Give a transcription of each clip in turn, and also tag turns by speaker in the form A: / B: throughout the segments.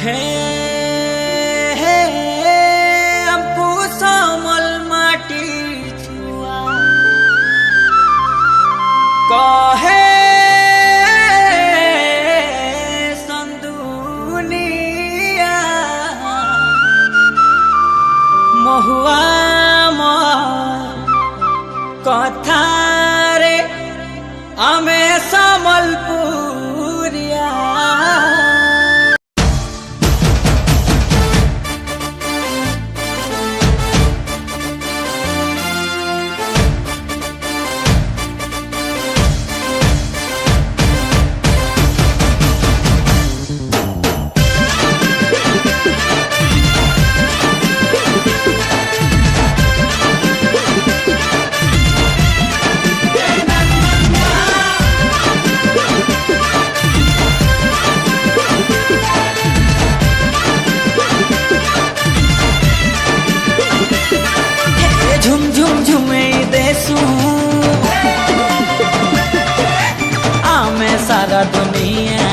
A: हे हे हमको सामल माटी छुआ कहे संदुनिया महुआ कथा रे आमे समलपुरिया झुम झुम झुमे देसू आमे सारा दुनिया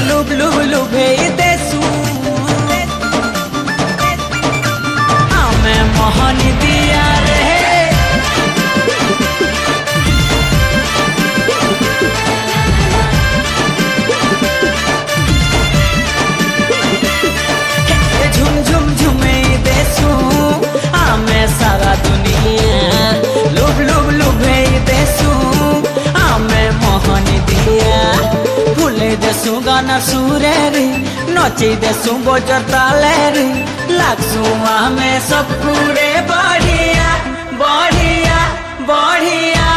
A: लुब लुब लुभे देसू आमे मोहन दिया रे झुम झुम झुमे देसू आमे सारा दुनिया लुब लुब लुभे देसू आमे मोहन दिया भूले देसू गाना सुरे रे नचे देसू बजताले रे लागसू आमे सब पूरे बढ़िया बढ़िया बढ़िया